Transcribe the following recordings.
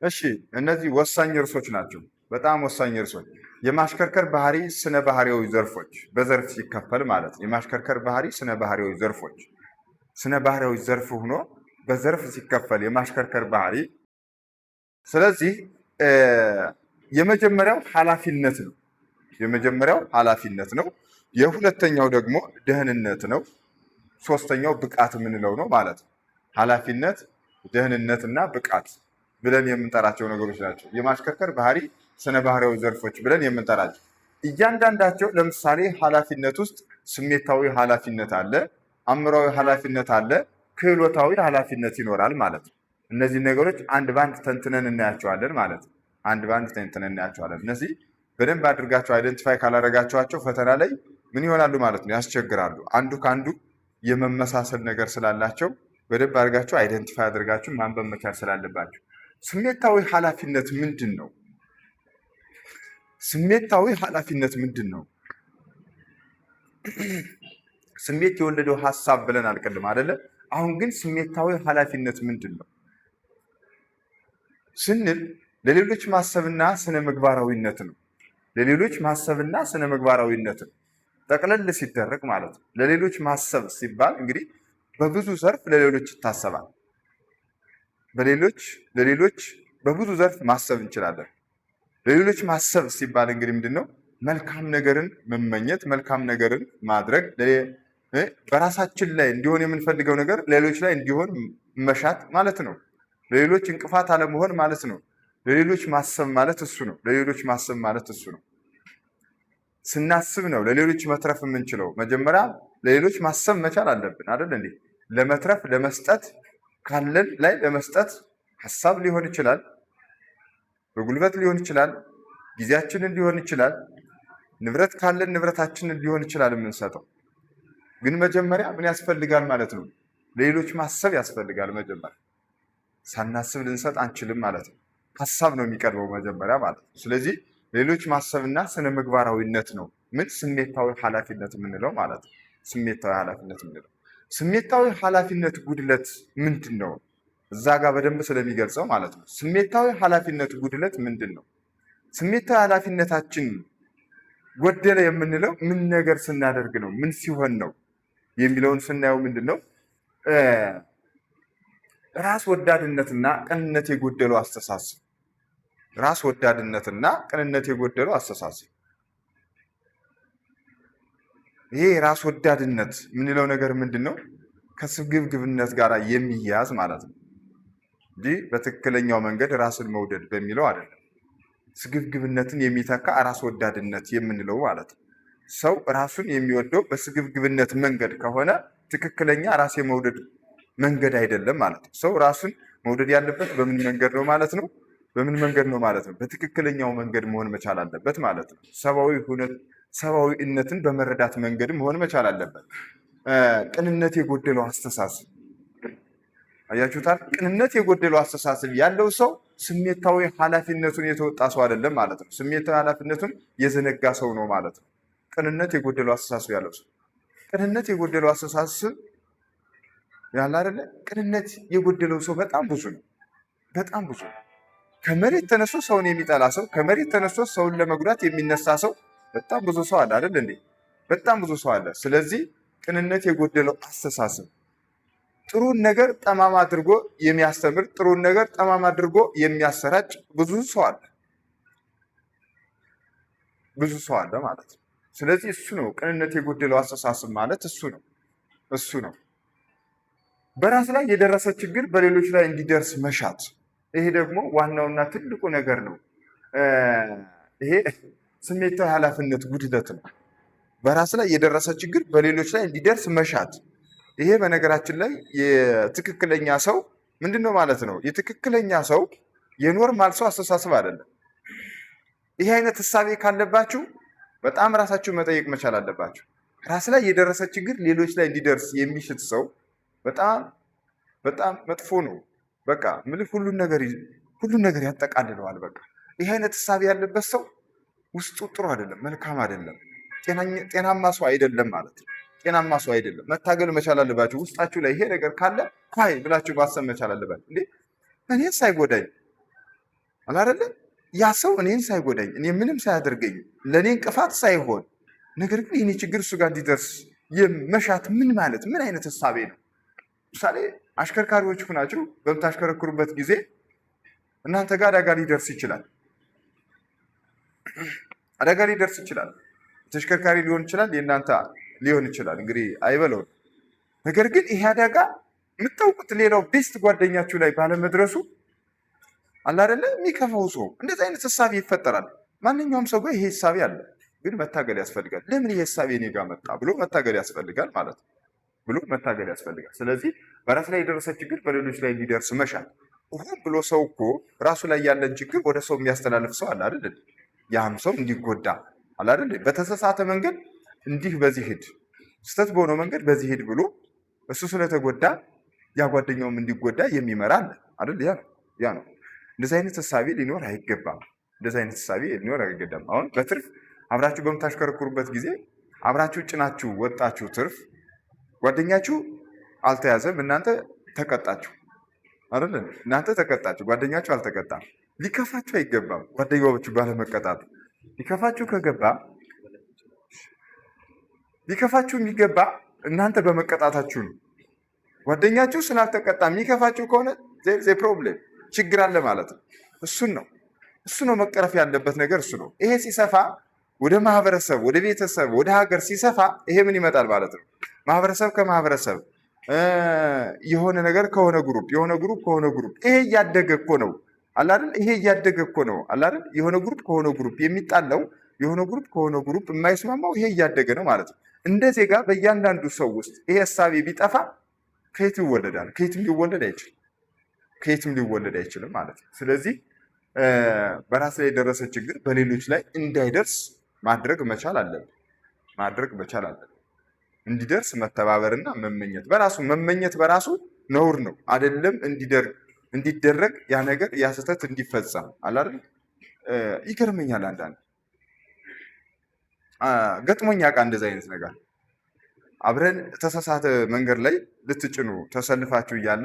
እሺ እነዚህ ወሳኝ ርዕሶች ናቸው። በጣም ወሳኝ ርዕሶች። የማሽከርከር ባህሪ ስነ ባህሪያዊ ዘርፎች በዘርፍ ሲከፈል ማለት ነው። የማሽከርከር ባህሪ ስነ ባህሪያዊ ዘርፎች ስነ ባህሪያዊ ዘርፍ ሆኖ በዘርፍ ሲከፈል የማሽከርከር ባህሪ። ስለዚህ የመጀመሪያው ኃላፊነት ነው። የመጀመሪያው ኃላፊነት ነው። የሁለተኛው ደግሞ ደህንነት ነው። ሶስተኛው ብቃት የምንለው ነው ማለት ነው። ኃላፊነት፣ ደህንነትና ብቃት ብለን የምንጠራቸው ነገሮች ናቸው። የማሽከርከር ባህሪ ስነ ባህሪያዊ ዘርፎች ብለን የምንጠራቸው እያንዳንዳቸው። ለምሳሌ ኃላፊነት ውስጥ ስሜታዊ ኃላፊነት አለ፣ አእምሯዊ ኃላፊነት አለ፣ ክህሎታዊ ኃላፊነት ይኖራል ማለት ነው። እነዚህ ነገሮች አንድ ባንድ ተንትነን እናያቸዋለን ማለት ነው። አንድ ባንድ ተንትነን እናያቸዋለን። እነዚህ በደንብ አድርጋቸው አይደንቲፋይ ካላደረጋቸዋቸው ፈተና ላይ ምን ይሆናሉ ማለት ነው? ያስቸግራሉ። አንዱ ከአንዱ የመመሳሰል ነገር ስላላቸው በደንብ አድርጋቸው አይደንቲፋይ አድርጋችሁ ማንበብ መቻል ስላለባቸው። ስሜታዊ ኃላፊነት ምንድን ነው? ስሜታዊ ኃላፊነት ምንድን ነው? ስሜት የወለደው ሀሳብ ብለን አልቀድም አይደለ? አሁን ግን ስሜታዊ ኃላፊነት ምንድን ነው ስንል ለሌሎች ማሰብና ስነ ምግባራዊነት ነው። ለሌሎች ማሰብና ስነ ምግባራዊነት ነው ጠቅለል ሲደረግ ማለት ነው። ለሌሎች ማሰብ ሲባል እንግዲህ በብዙ ዘርፍ ለሌሎች ይታሰባል። ለሌሎች በብዙ ዘርፍ ማሰብ እንችላለን። ለሌሎች ማሰብ ሲባል እንግዲህ ምንድነው? መልካም ነገርን መመኘት፣ መልካም ነገርን ማድረግ፣ በራሳችን ላይ እንዲሆን የምንፈልገው ነገር ሌሎች ላይ እንዲሆን መሻት ማለት ነው። ለሌሎች እንቅፋት አለመሆን ማለት ነው። ለሌሎች ማሰብ ማለት እሱ ነው። ለሌሎች ማሰብ ማለት እሱ ነው። ስናስብ ነው ለሌሎች መትረፍ የምንችለው። መጀመሪያ ለሌሎች ማሰብ መቻል አለብን አይደል እንዴ? ለመትረፍ ለመስጠት ካለን ላይ ለመስጠት ሀሳብ ሊሆን ይችላል፣ በጉልበት ሊሆን ይችላል፣ ጊዜያችንን ሊሆን ይችላል፣ ንብረት ካለን ንብረታችንን ሊሆን ይችላል የምንሰጠው። ግን መጀመሪያ ምን ያስፈልጋል ማለት ነው? ለሌሎች ማሰብ ያስፈልጋል። መጀመሪያ ሳናስብ ልንሰጥ አንችልም ማለት ነው። ሀሳብ ነው የሚቀድመው መጀመሪያ ማለት ነው። ስለዚህ ሌሎች ማሰብና ስነ ምግባራዊነት ነው ምን ስሜታዊ ኃላፊነት የምንለው ማለት ነው። ስሜታዊ ኃላፊነት የምንለው ስሜታዊ ኃላፊነት ጉድለት ምንድን ነው? እዛ ጋር በደንብ ስለሚገልጸው ማለት ነው። ስሜታዊ ኃላፊነት ጉድለት ምንድን ነው? ስሜታዊ ኃላፊነታችን ጎደለ የምንለው ምን ነገር ስናደርግ ነው? ምን ሲሆን ነው የሚለውን ስናየው ምንድን ነው? ራስ ወዳድነትና ቅንነት የጎደለው አስተሳሰብ። ራስ ወዳድነትና ቅንነት የጎደለው አስተሳሰብ። ይሄ ራስ ወዳድነት የምንለው ነገር ምንድን ነው? ከስግብግብነት ጋር የሚያያዝ ማለት ነው እንጂ በትክክለኛው መንገድ ራስን መውደድ በሚለው አይደለም። ስግብግብነትን የሚተካ ራስ ወዳድነት የምንለው ማለት ነው። ሰው ራሱን የሚወደው በስግብግብነት መንገድ ከሆነ ትክክለኛ ራስ የመውደድ መንገድ አይደለም ማለት ነው። ሰው ራሱን መውደድ ያለበት በምን መንገድ ነው ማለት ነው? በምን መንገድ ነው ማለት ነው? በትክክለኛው መንገድ መሆን መቻል አለበት ማለት ነው። ሰብአዊነትን በመረዳት መንገድ መሆን መቻል አለበት። ቅንነት የጎደለው አስተሳሰብ አያችሁታል። ቅንነት የጎደለው አስተሳሰብ ያለው ሰው ስሜታዊ ኃላፊነቱን የተወጣ ሰው አይደለም ማለት ነው። ስሜታዊ ኃላፊነቱን የዘነጋ ሰው ነው ማለት ነው። ቅንነት የጎደለው አስተሳሰብ ያለው ሰው ቅንነት የጎደለው አስተሳሰብ ያለ አይደለ? ቅንነት የጎደለው ሰው በጣም ብዙ ነው። በጣም ብዙ ነው። ከመሬት ተነስቶ ሰውን የሚጠላ ሰው፣ ከመሬት ተነስቶ ሰውን ለመጉዳት የሚነሳ ሰው በጣም ብዙ ሰው አለ አይደል እንዴ? በጣም ብዙ ሰው አለ። ስለዚህ ቅንነት የጎደለው አስተሳሰብ ጥሩን ነገር ጠማማ አድርጎ የሚያስተምር፣ ጥሩን ነገር ጠማማ አድርጎ የሚያሰራጭ ብዙ ሰው አለ። ብዙ ሰው አለ ማለት ነው። ስለዚህ እሱ ነው ቅንነት የጎደለው አስተሳሰብ ማለት እሱ ነው። እሱ ነው በራስ ላይ የደረሰ ችግር በሌሎች ላይ እንዲደርስ መሻት። ይሄ ደግሞ ዋናውና ትልቁ ነገር ነው። ይሄ ስሜታዊ ኃላፊነት ጉድለት ነው። በራስ ላይ የደረሰ ችግር በሌሎች ላይ እንዲደርስ መሻት። ይሄ በነገራችን ላይ የትክክለኛ ሰው ምንድን ነው ማለት ነው? የትክክለኛ ሰው የኖርማል ሰው አስተሳሰብ አይደለም። ይሄ አይነት ህሳቤ ካለባችሁ በጣም ራሳችሁ መጠየቅ መቻል አለባችሁ። ራስ ላይ የደረሰ ችግር ሌሎች ላይ እንዲደርስ የሚሽት ሰው በጣም በጣም መጥፎ ነው። በቃ ምልክ ሁሉን ነገር ያጠቃልለዋል። በቃ ይህ አይነት ህሳቤ ያለበት ሰው ውስጡ ጥሩ አይደለም፣ መልካም አይደለም፣ ጤናማ ሰው አይደለም ማለት ነው። ጤናማ ሰው አይደለም። መታገል መቻል አለባችሁ። ውስጣችሁ ላይ ይሄ ነገር ካለ ሀይ ብላችሁ ማሰብ መቻል አለባችሁ። እንዴ እኔስ አይጎዳኝ፣ አላረለ ያ ሰው እኔን ሳይጎዳኝ እኔ ምንም ሳያደርገኝ ለእኔ እንቅፋት ሳይሆን ነገር ግን የኔ ችግር እሱ ጋር እንዲደርስ የመሻት ምን ማለት ምን አይነት እሳቤ ነው? ምሳሌ አሽከርካሪዎች ሁናችሁ በምታሽከረክሩበት ጊዜ እናንተ ጋር አደጋ ሊደርስ ይችላል። አደጋ ሊደርስ ይችላል። ተሽከርካሪ ሊሆን ይችላል፣ የእናንተ ሊሆን ይችላል። እንግዲህ አይበለውም። ነገር ግን ይሄ አደጋ የምታውቁት ሌላው ቤስት ጓደኛችሁ ላይ ባለመድረሱ አለ አይደለ የሚከፋው ሰው እንደዚህ አይነት ሐሳብ ይፈጠራል። ማንኛውም ሰው ጋር ይሄ ሐሳብ ያለ ግን መታገል ያስፈልጋል። ለምን ይሄ ሐሳብ እኔ ጋር መጣ ብሎ መታገል ያስፈልጋል ማለት ነው። ብሎ መታገል ያስፈልጋል። ስለዚህ በራስ ላይ የደረሰ ችግር በሌሎች ላይ እንዲደርስ መሻል ሁሉ ብሎ ሰው እኮ ራሱ ላይ ያለን ችግር ወደ ሰው የሚያስተላልፍ ሰው አለ አይደል? ያም ሰው እንዲጎዳ አለ አይደል? በተሳሳተ መንገድ እንዲህ በዚህ ሂድ፣ ስህተት በሆነው መንገድ በዚህ ሂድ ብሎ እሱ ስለተጎዳ ያ ጓደኛውም እንዲጎዳ የሚመራ አለ አይደል? ያ ነው። እንደዚህ አይነት ሐሳቤ ሊኖር አይገባም። እንደዚህ አይነት ሐሳቤ ሊኖር አይገባም። አሁን በትርፍ አብራችሁ በምታሽከረክሩበት ጊዜ አብራችሁ ጭናችሁ ወጣችሁ ትርፍ ጓደኛችሁ አልተያዘም፣ እናንተ ተቀጣችሁ አይደል? እናንተ ተቀጣችሁ፣ ጓደኛችሁ አልተቀጣም። ሊከፋችሁ አይገባም። ጓደኛዎቹ ባለመቀጣቱ ሊከፋችሁ ከገባ ሊከፋችሁ የሚገባ እናንተ በመቀጣታችሁ ነው። ጓደኛችሁ ስላልተቀጣ የሚከፋችሁ ከሆነ ዘ ፕሮብሌም ችግር አለ ማለት ነው። እሱ ነው መቀረፍ ያለበት ነገር እሱ ነው። ይሄ ሲሰፋ ወደ ማህበረሰብ፣ ወደ ቤተሰብ፣ ወደ ሀገር ሲሰፋ ይሄ ምን ይመጣል ማለት ነው? ማህበረሰብ ከማህበረሰብ የሆነ ነገር ከሆነ ግሩፕ የሆነ ግሩፕ ከሆነ ግሩፕ ይሄ እያደገ እኮ ነው አለ አይደል? ይሄ እያደገ እኮ ነው አለ አይደል? የሆነ ግሩፕ ከሆነ ግሩፕ የሚጣለው የሆነ ግሩፕ ከሆነ ግሩፕ የማይስማማው ይሄ እያደገ ነው ማለት ነው። እንደ ዜጋ በእያንዳንዱ ሰው ውስጥ ይሄ ሐሳቤ ቢጠፋ ከየትም ይወለዳል? ከየትም ሊወለድ አይችልም ማለት ነው። ስለዚህ በራስ ላይ የደረሰ ችግር በሌሎች ላይ እንዳይደርስ ማድረግ መቻል አለብን። እንዲደርስ መተባበርና መመኘት በራሱ ነውር ነው አይደለም? እንዲደረግ ያ ነገር ያ ስህተት እንዲፈጸም አይደል? ይገርመኛል። አንዳንድ ገጥሞኛ ቃ እንደዚህ አይነት ነገር አብረን ተሳሳተ መንገድ ላይ ልትጭኑ ተሰልፋችሁ እያለ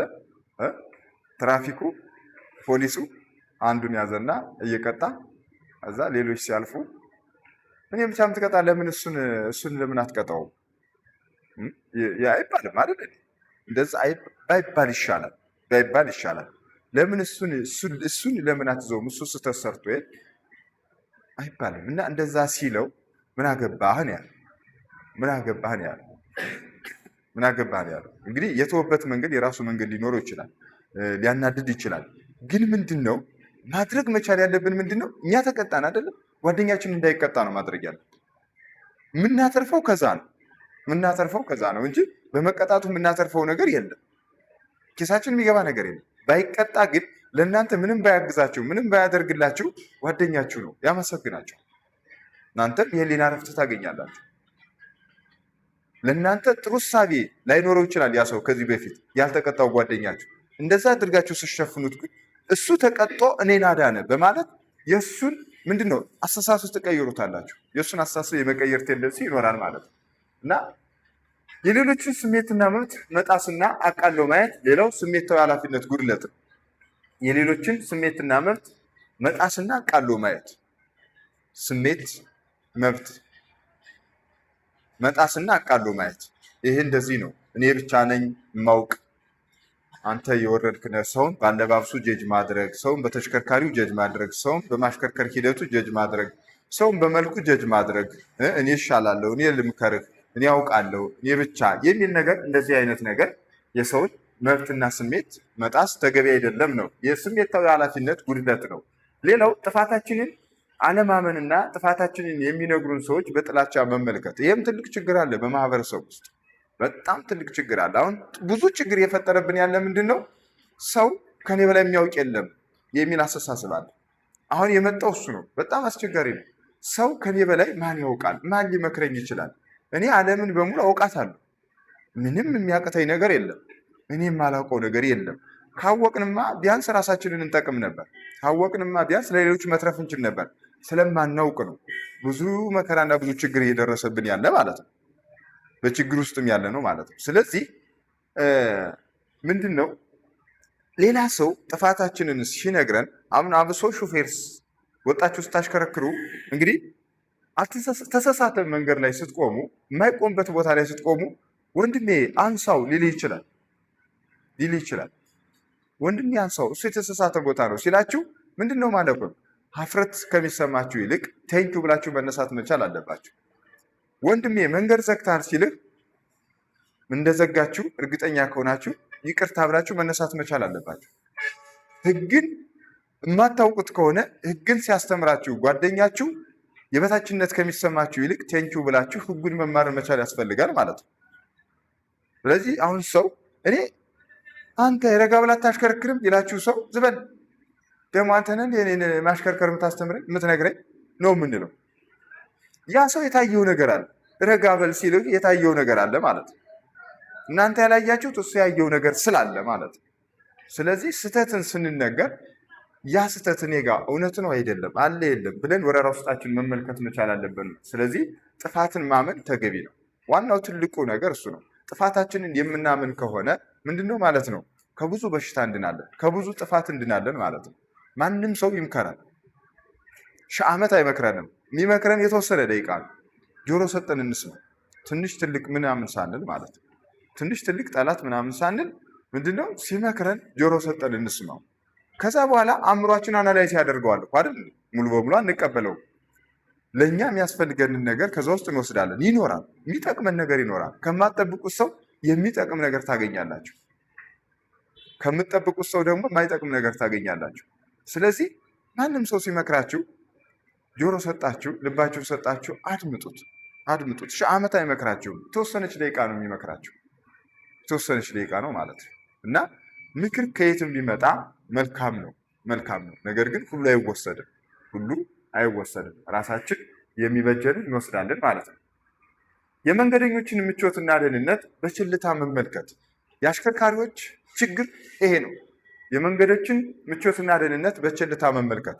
ትራፊኩ ፖሊሱ አንዱን ያዘና እየቀጣ እዛ ሌሎች ሲያልፉ እኔ ብቻ የምትቀጣ ለምን እሱን ለምን አትቀጣው? አይባልም አይደል? እንደዛ ባይባል ይሻላል። ለምን እሱን ለምን አትዘውም? እሱ ስህተት ሰርቶ አይባልም። እና እንደዛ ሲለው ምን አገባህ ነው ያለው። እንግዲህ የተወበት መንገድ የራሱ መንገድ ሊኖረው ይችላል፣ ሊያናድድ ይችላል። ግን ምንድነው ማድረግ መቻል ያለብን? ምንድነው እኛ ተቀጣን አይደለም፣ ጓደኛችን እንዳይቀጣ ነው ማድረግ ያለብን። የምናተርፈው ከዛ ነው እንጂ በመቀጣቱ የምናተርፈው ነገር የለም። ኪሳችን የሚገባ ነገር የለም። ባይቀጣ ግን ለእናንተ ምንም ባያግዛችሁ ምንም ባያደርግላችሁ ጓደኛችሁ ነው፣ ያመሰግናችሁ። እናንተም የህሊና ረፍት ታገኛላችሁ። ለእናንተ ጥሩ እሳቤ ላይኖረው ይችላል ያ ሰው ከዚህ በፊት ያልተቀጣው ጓደኛችሁ። እንደዛ አድርጋችሁ ስትሸፍኑት ግን እሱ ተቀጦ እኔን አዳነ በማለት የእሱን ምንድነው አስተሳሰብ ትቀይሩታላችሁ። የእሱን አስተሳሰብ የመቀየር ቴንደንሲ ይኖራል ማለት ነው። እና የሌሎችን ስሜትና መብት መጣስና አቃሎ ማየት ሌላው ስሜታዊ ኃላፊነት ጉድለት ነው። የሌሎችን ስሜትና መብት መጣስና አቃሎ ማየት፣ ስሜት መብት መጣስና አቃሎ ማየት፣ ይሄ እንደዚህ ነው። እኔ ብቻ ነኝ የማውቅ፣ አንተ የወረድክ ነህ። ሰውን በአለባብሱ ጀጅ ማድረግ፣ ሰውን በተሽከርካሪው ጀጅ ማድረግ፣ ሰውን በማሽከርከር ሂደቱ ጀጅ ማድረግ፣ ሰውን በመልኩ ጀጅ ማድረግ፣ እኔ እሻላለሁ፣ እኔ ልምከርህ፣ እኔ ያውቃለሁ፣ እኔ ብቻ የሚል ነገር፣ እንደዚህ አይነት ነገር የሰውን መብትና ስሜት መጣስ ተገቢ አይደለም ነው። የስሜታዊ ኃላፊነት ጉድለት ነው። ሌላው ጥፋታችንን አለማመንና ጥፋታችንን የሚነግሩን ሰዎች በጥላቻ መመልከት፣ ይህም ትልቅ ችግር አለ በማህበረሰብ ውስጥ፣ በጣም ትልቅ ችግር አለ። አሁን ብዙ ችግር የፈጠረብን ያለ ምንድን ነው? ሰው ከኔ በላይ የሚያውቅ የለም የሚል አስተሳሰብ አለ። አሁን የመጣው እሱ ነው። በጣም አስቸጋሪ ነው። ሰው ከኔ በላይ ማን ያውቃል? ማን ሊመክረኝ ይችላል? እኔ ዓለምን በሙሉ አውቃታለሁ። ምንም የሚያቅተኝ ነገር የለም። እኔ የማላውቀው ነገር የለም። ካወቅንማ ቢያንስ ራሳችንን እንጠቅም ነበር። ካወቅንማ ቢያንስ ለሌሎች መትረፍ እንችል ነበር። ስለማናውቅ ነው ብዙ መከራና ብዙ ችግር እየደረሰብን ያለ ማለት ነው። በችግር ውስጥም ያለ ነው ማለት ነው። ስለዚህ ምንድን ነው ሌላ ሰው ጥፋታችንን ሲነግረን አሁን አብሶ ሹፌርስ ወጣችሁ ስታሽከረክሩ እንግዲህ ተሳሳተ መንገድ ላይ ስትቆሙ የማይቆምበት ቦታ ላይ ስትቆሙ ወንድሜ አንሳው ሊል ይችላል። ወንድሜ አንሳው እሱ የተሳሳተ ቦታ ነው ሲላችሁ ምንድን ነው ማለት ነው? ሀፍረት ከሚሰማችሁ ይልቅ ቴንኪው ብላችሁ መነሳት መቻል አለባችሁ። ወንድሜ መንገድ ዘግታል ሲልህ እንደዘጋችሁ እርግጠኛ ከሆናችሁ ይቅርታ ብላችሁ መነሳት መቻል አለባችሁ። ህግን የማታውቁት ከሆነ ህግን ሲያስተምራችሁ ጓደኛችሁ የበታችነት ከሚሰማችሁ ይልቅ ቴንኪው ብላችሁ ህጉን መማር መቻል ያስፈልጋል ማለት ነው። ስለዚህ አሁን ሰው እኔ አንተ ረጋ ብላ አታሽከርክርም ይላችሁ ሰው ዝበል ደግሞ አንተ ነህ እኔን ማሽከርከር የምትነግረኝ ነው የምንለው። ያ ሰው የታየው ነገር አለ። ረጋ በል ሲልህ የታየው ነገር አለ ማለት ነው። እናንተ ያላያችሁት እሱ ያየው ነገር ስላለ ማለት ነው። ስለዚህ ስህተትን ስንነገር ያ ስህተት እኔ ጋር እውነት ነው አይደለም አለ የለም ብለን ወደ ራሳችን መመልከት መቻል አለብን። ስለዚህ ጥፋትን ማመን ተገቢ ነው። ዋናው ትልቁ ነገር እሱ ነው። ጥፋታችንን የምናምን ከሆነ ምንድነው ማለት ነው? ከብዙ በሽታ እንድናለን፣ ከብዙ ጥፋት እንድናለን ማለት ነው። ማንም ሰው ይምከራል፣ ሺህ ዓመት አይመክረንም። የሚመክረን የተወሰነ ደቂቃ ነው። ጆሮ ሰጠን እንስማ። ትንሽ ትልቅ ምናምን ሳንል ማለት ነው። ትንሽ ትልቅ ጠላት ምናምን ሳንል ምንድነው ሲመክረን ጆሮ ሰጠን እንስማው። ከዛ በኋላ አእምሯችን አናላይዝ ያደርገዋል አይደል? ሙሉ በሙሉ አንቀበለው። ለኛ የሚያስፈልገንን ነገር ከዛ ውስጥ እንወስዳለን። ይኖራል፣ የሚጠቅመን ነገር ይኖራል። ከማትጠብቁት ሰው የሚጠቅም ነገር ታገኛላችሁ። ከምትጠብቁት ሰው ደግሞ የማይጠቅም ነገር ታገኛላችሁ። ስለዚህ ማንም ሰው ሲመክራችሁ ጆሮ ሰጣችሁ፣ ልባችሁን ሰጣችሁ፣ አድምጡት። ሺህ ዓመት አይመክራችሁም። የተወሰነች ደቂቃ ነው የሚመክራችሁ። የተወሰነች ደቂቃ ነው ማለት ነው። እና ምክር ከየትም ቢመጣ መልካም ነው። ነገር ግን ሁሉ አይወሰድም። ራሳችን የሚበጀንን እንወስዳለን ማለት ነው። የመንገደኞችን ምቾትና ደህንነት በችልታ መመልከት የአሽከርካሪዎች ችግር ይሄ ነው። የመንገዶችን ምቾትና ደህንነት በችልታ መመልከት።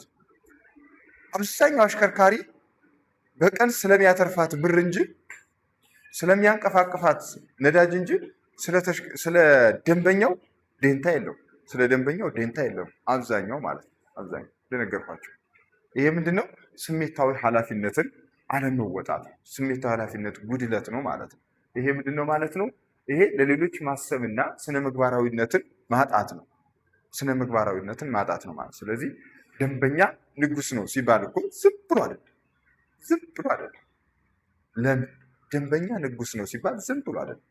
አብዛኛው አሽከርካሪ በቀን ስለሚያተርፋት ብር እንጂ ስለሚያንቀፋቅፋት ነዳጅ እንጂ ስለ ደንበኛው ደንታ የለውም። አብዛኛው ማለት ነው። አብዛኛው እንደነገርኳቸው ይሄ ምንድነው? ስሜታዊ ኃላፊነትን አለመወጣት፣ ስሜታዊ ኃላፊነት ጉድለት ነው ማለት ነው። ይሄ ምንድነው ማለት ነው? ይሄ ለሌሎች ማሰብና ስነ ምግባራዊነትን ማጣት ነው። ማለት። ስለዚህ ደንበኛ ንጉስ ነው ሲባል እኮ ዝም ብሎ አይደለም። ለምን ደንበኛ ንጉስ ነው ሲባል ዝም ብሎ አይደለም።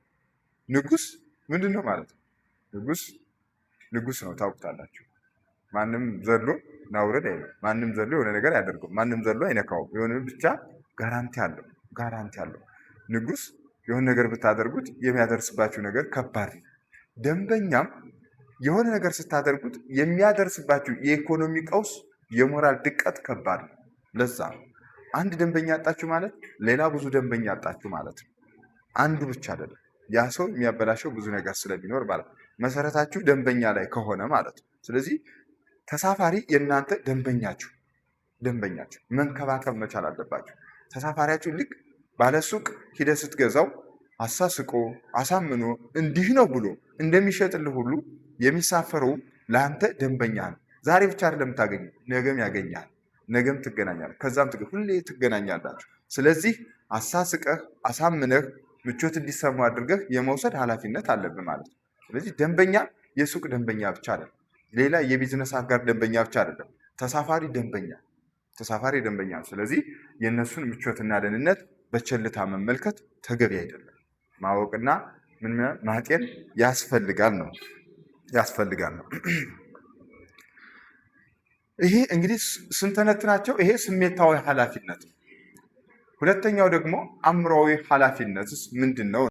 ንጉስ ምንድነው ማለት ነው? ንጉስ ነው፣ ታውቁታላችሁ። ማንም ዘሎ ናውረድ አይልም። ማንም ዘሎ የሆነ ነገር ያደርገው፣ ማንም ዘሎ አይነካውም። የሆነ ብቻ ጋራንቲ አለው። ንጉስ የሆነ ነገር ብታደርጉት የሚያደርስባችሁ ነገር ከባድ ነው። ደንበኛም የሆነ ነገር ስታደርጉት የሚያደርስባችሁ የኢኮኖሚ ቀውስ፣ የሞራል ድቀት ከባድ ነው። ለዛ ነው አንድ ደንበኛ አጣችሁ ማለት ሌላ ብዙ ደንበኛ አጣችሁ ማለት ነው። አንዱ ብቻ አይደለም። ያ ሰው የሚያበላሸው ብዙ ነገር ስለሚኖር ማለት ነው። መሰረታችሁ ደንበኛ ላይ ከሆነ ማለት ነው። ስለዚህ ተሳፋሪ የእናንተ ደንበኛችሁ መንከባከብ መቻል አለባችሁ። ተሳፋሪያችሁ ልክ ባለሱቅ ሂደህ ስትገዛው አሳስቆ አሳምኖ እንዲህ ነው ብሎ እንደሚሸጥልህ ሁሉ የሚሳፈረው ለአንተ ደንበኛ ነው። ዛሬ ብቻ አይደለም የምታገኘው፣ ነገም ያገኛል፣ ነገም ትገናኛለህ፣ ከዛም ሁሌ ትገናኛላችሁ። ስለዚህ አሳስቀህ አሳምነህ ምቾት እንዲሰማው አድርገህ የመውሰድ ኃላፊነት አለብህ ማለት ነው። ስለዚህ ደንበኛ የሱቅ ደንበኛ ብቻ አይደለም፣ ሌላ የቢዝነስ አጋር ደንበኛ ብቻ አይደለም፣ ተሳፋሪ ደንበኛ ነው። ስለዚህ የእነሱን ምቾትና ደህንነት በቸልታ መመልከት ተገቢ አይደለም። ማወቅና ምን ማጤን ያስፈልጋል ነው። ይሄ እንግዲህ ስንተነትናቸው ይሄ ስሜታዊ ኃላፊነት ነው። ሁለተኛው ደግሞ አእምሯዊ ኃላፊነትስ ምንድን ነው?